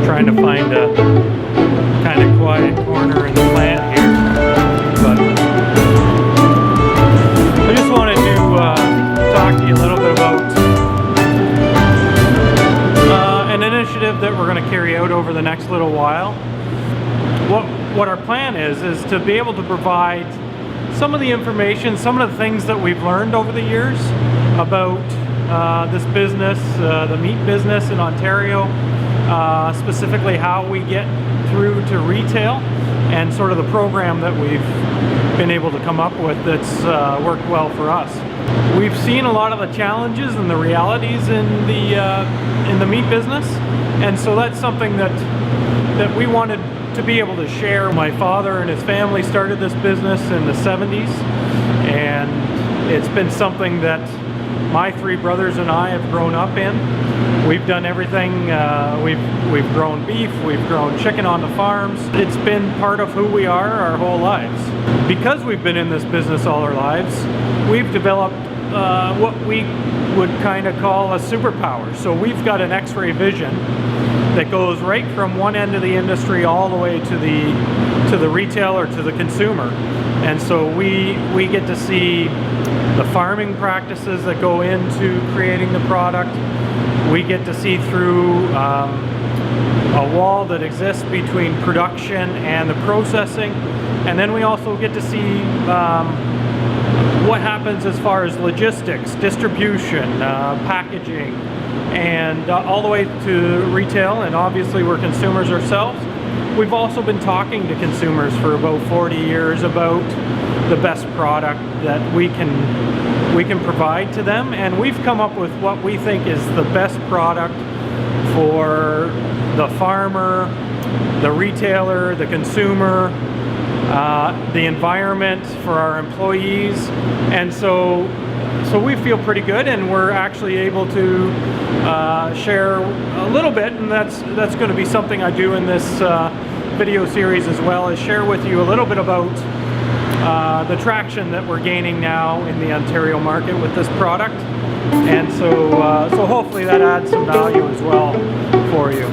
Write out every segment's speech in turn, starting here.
trying to find a kind of quiet corner in the plant here. But I just wanted to talk to you a little bit about an initiative that we're going to carry out over the next little while. What our plan is to be able to provide some of the information, some of the things that we've learned over the years about this business, the meat business in Ontario, specifically how we get through to retail, and sort of the program that we've been able to come up with that's worked well for us. We've seen a lot of the challenges and the realities in the meat business, and so that's something that we wanted to be able to share. My father and his family started this business in the 70s, and it's been something that my three brothers and I have grown up in. We've done everything. We've grown beef, we've grown chicken on the farms. It's been part of who we are our whole lives. Because we've been in this business all our lives, we've developed what we would kind of call a superpower. So we've got an X-ray vision that goes right from one end of the industry all the way to the retailer, to the consumer. And so we get to see the farming practices that go into creating the product. We get to see through a wall that exists between production and the processing. And then we also get to see what happens as far as logistics, distribution, packaging, and all the way to retail. And obviously we're consumers ourselves. We've also been talking to consumers for about 40 years about the best product that we can provide to them, and we've come up with what we think is the best product for the farmer, the retailer, the consumer, the environment, for our employees. And so we feel pretty good, and we're actually able to share a little bit, and that's going to be something I do in this video series as well, is share with you a little bit about the traction that we're gaining now in the Ontario market with this product. And so hopefully that adds some value as well for you.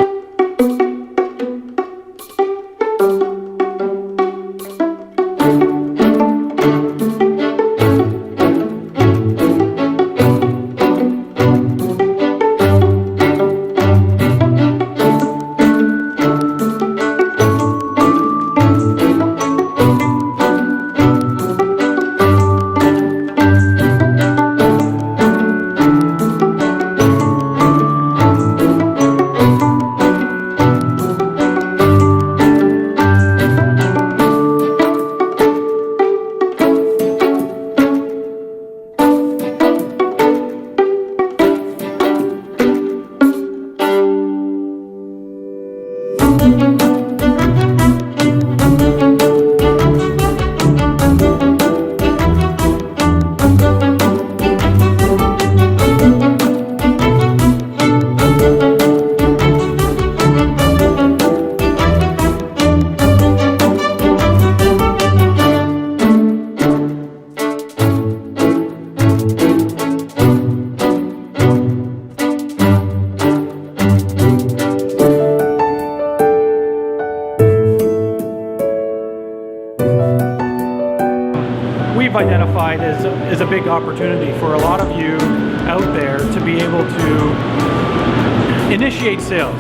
We've identified as a big opportunity for a lot of you out there to be able to initiate sales.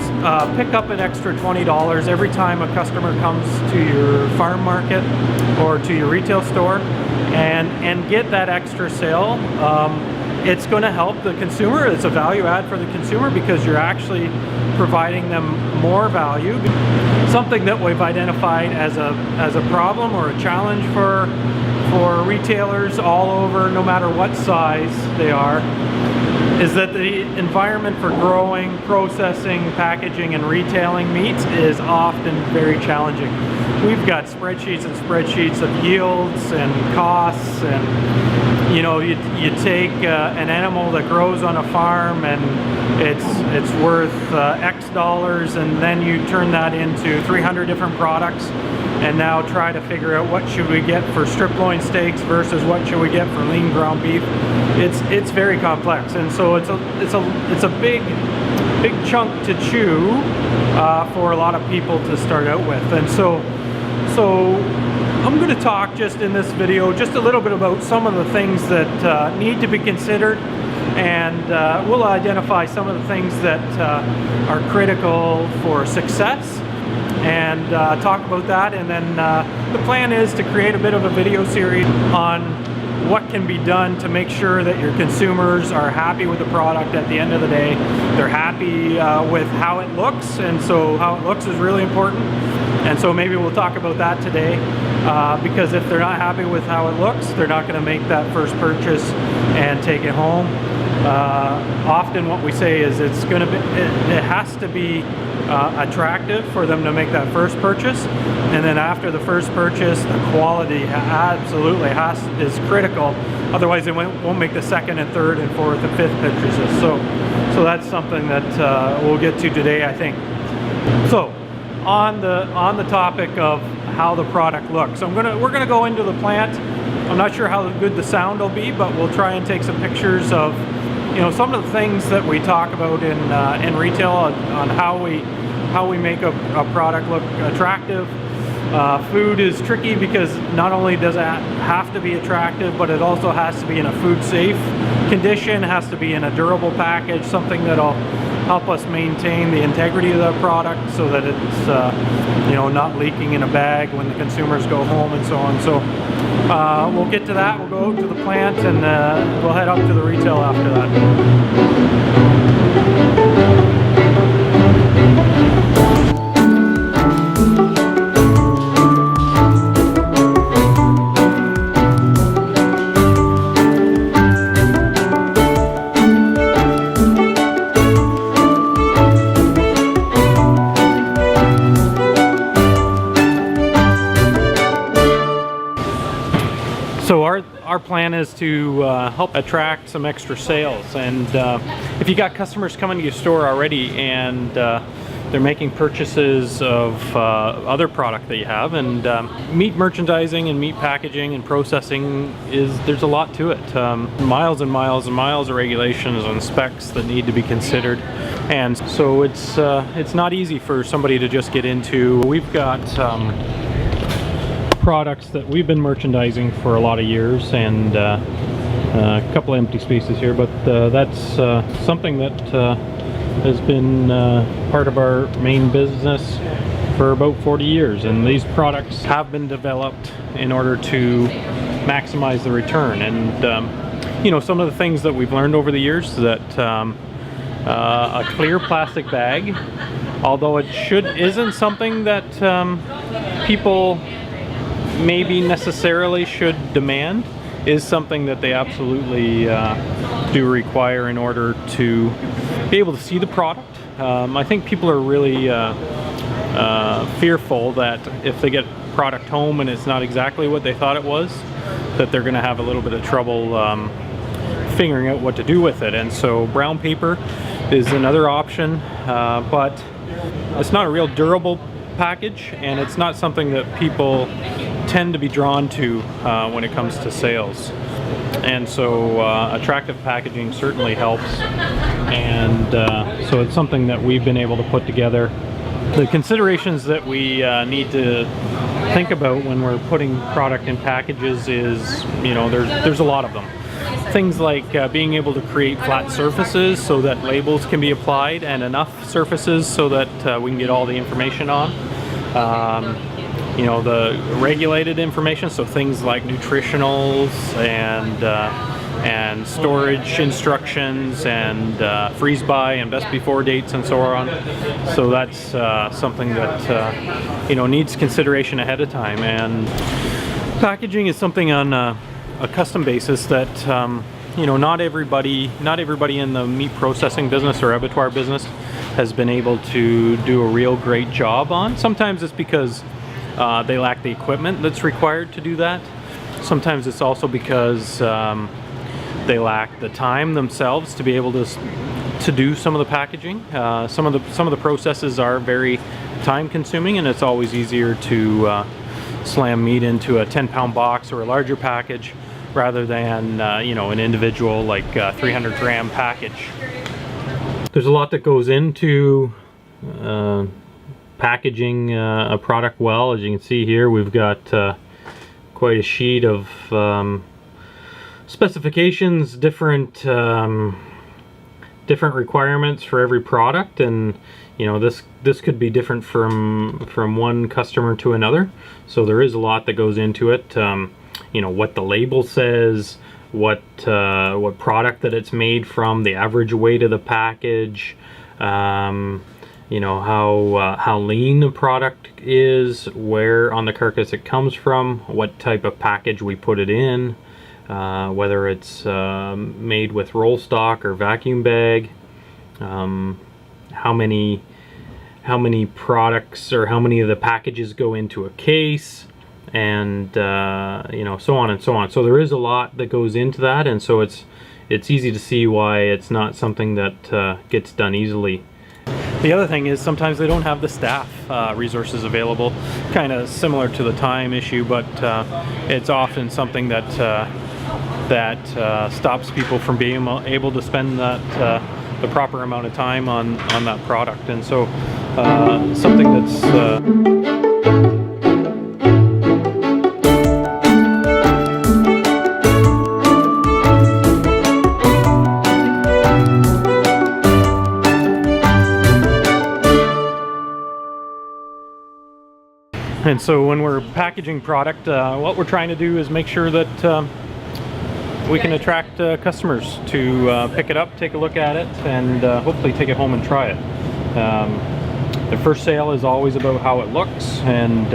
Pick up an extra $20 every time a customer comes to your farm market or to your retail store, and get that extra sale. It's going to help the consumer. It's a value add for the consumer because you're actually providing them more value. Something that we've identified as a problem or a challenge for retailers all over, no matter what size they are, is that the environment for growing, processing, packaging, and retailing meats is often very challenging. We've got spreadsheets and spreadsheets of yields and costs, and you know, you take an animal that grows on a farm and it's worth X dollars, and then you turn that into 300 different products, and now try to figure out what should we get for strip loin steaks versus what should we get for lean ground beef. It's very complex, and so it's a big big chunk to chew for a lot of people to start out with. And so I'm going to talk just in this video just a little bit about some of the things that need to be considered, and we'll identify some of the things that are critical for success, and talk about that. And then the plan is to create a bit of a video series on what can be done to make sure that your consumers are happy with the product at the end of the day. They're happy with how it looks, and so how it looks is really important. And so maybe we'll talk about that today, because if they're not happy with how it looks, they're not going to make that first purchase and take it home. Often what we say is it has to be attractive for them to make that first purchase, and then after the first purchase, the quality absolutely is critical. Otherwise, they won't make the second and third and fourth and fifth purchases. So that's something that we'll get to today, I think. So on the topic of how the product looks, we're gonna go into the plant. I'm not sure how good the sound will be, but we'll try and take some pictures of, you know, some of the things that we talk about in retail on how we make a product look attractive. Food is tricky because not only does it have to be attractive, but it also has to be in a food safe condition, has to be in a durable package, something that'll help us maintain the integrity of the product so that it's you know, not leaking in a bag when the consumers go home and so on. So we'll get to that. We'll go out to the plant, and we'll head up to the retail after that. So our plan is to help attract some extra sales, and if you got customers coming to your store already and they're making purchases of other product that you have, and meat merchandising and meat packaging and processing there's a lot to it. Miles and miles and miles of regulations and specs that need to be considered, and so it's not easy for somebody to just get into. We've got products that we've been merchandising for a lot of years, and a couple empty spaces here, but that's something that has been part of our main business for about 40 years, and these products have been developed in order to maximize the return. And you know, some of the things that we've learned over the years, that a clear plastic bag, although it isn't something that people maybe necessarily should demand, is something that they absolutely do require in order to be able to see the product. I think people are really fearful that if they get product home and it's not exactly what they thought it was, that they're going to have a little bit of trouble figuring out what to do with it. And so brown paper is another option, but it's not a real durable package, and it's not something that people tend to be drawn to when it comes to sales. And so attractive packaging certainly helps, and so it's something that we've been able to put together. The considerations that we need to think about when we're putting product in packages is, you know, there's a lot of them. Things like being able to create flat surfaces so that labels can be applied, and enough surfaces so that we can get all the information on. You know, the regulated information, so things like nutritionals and storage instructions and freeze-by and best-before dates and so on. So that's something that you know, needs consideration ahead of time. And packaging is something on a custom basis that you know, not everybody in the meat processing business or abattoir business has been able to do a real great job on. Sometimes it's because they lack the equipment that's required to do that. Sometimes it's also because they lack the time themselves to be able to do some of the packaging. Some of the processes are very time consuming, and it's always easier to slam meat into a 10-pound box or a larger package rather than you know, an individual like 300-gram package. There's a lot that goes into packaging a product well. As you can see here, we've got quite a sheet of specifications, different requirements for every product, and you know, this could be different from one customer to another. So there is a lot that goes into it. You know, what the label says, what product that it's made from, the average weight of the package, you know, how lean the product is, where on the carcass it comes from, what type of package we put it in, whether it's made with roll stock or vacuum bag, how many products or how many of the packages go into a case, and you know, so on and so on. So there is a lot that goes into that, and so it's easy to see why it's not something that gets done easily. The other thing is sometimes they don't have the staff resources available, kind of similar to the time issue, but it's often something that stops people from being able to spend the proper amount of time on that product. And so something that's and so when we're packaging product, what we're trying to do is make sure that we can attract customers to pick it up, take a look at it, and hopefully take it home and try it. The first sale is always about how it looks, and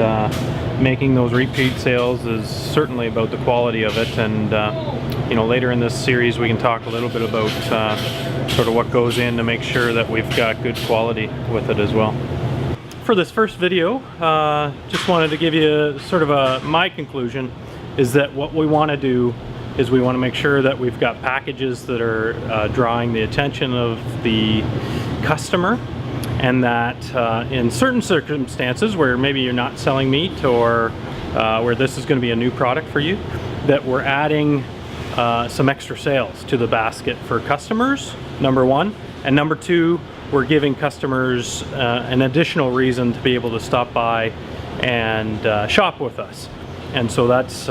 making those repeat sales is certainly about the quality of it. And you know, later in this series we can talk a little bit about sort of what goes in to make sure that we've got good quality with it as well. For this first video, just wanted to give you sort of my conclusion is that what we want to do is we want to make sure that we've got packages that are drawing the attention of the customer, and that in certain circumstances where maybe you're not selling meat, or where this is going to be a new product for you, that we're adding some extra sales to the basket for customers, number one, and number two, we're giving customers an additional reason to be able to stop by and shop with us. And so that's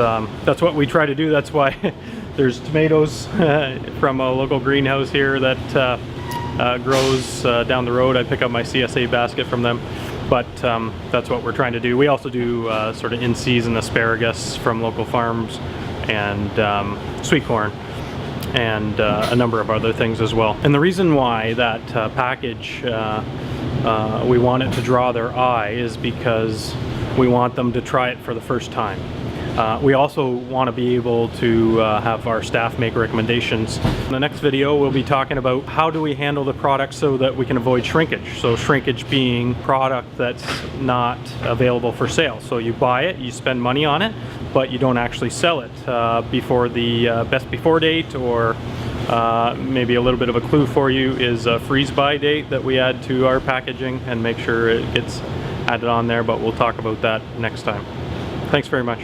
what we try to do. That's why there's tomatoes from a local greenhouse here that grows down the road. I pick up my CSA basket from them, but that's what we're trying to do. We also do sort of in-season asparagus from local farms, and sweet corn, and a number of other things as well. And the reason why that package, we want it to draw their eye, is because we want them to try it for the first time. We also want to be able to have our staff make recommendations. In the next video we'll be talking about how do we handle the product so that we can avoid shrinkage. So shrinkage being product that's not available for sale. So you buy it, you spend money on it, but you don't actually sell it before the best before date, or maybe a little bit of a clue for you is a freeze by date that we add to our packaging, and make sure it gets added on there, but we'll talk about that next time. Thanks very much.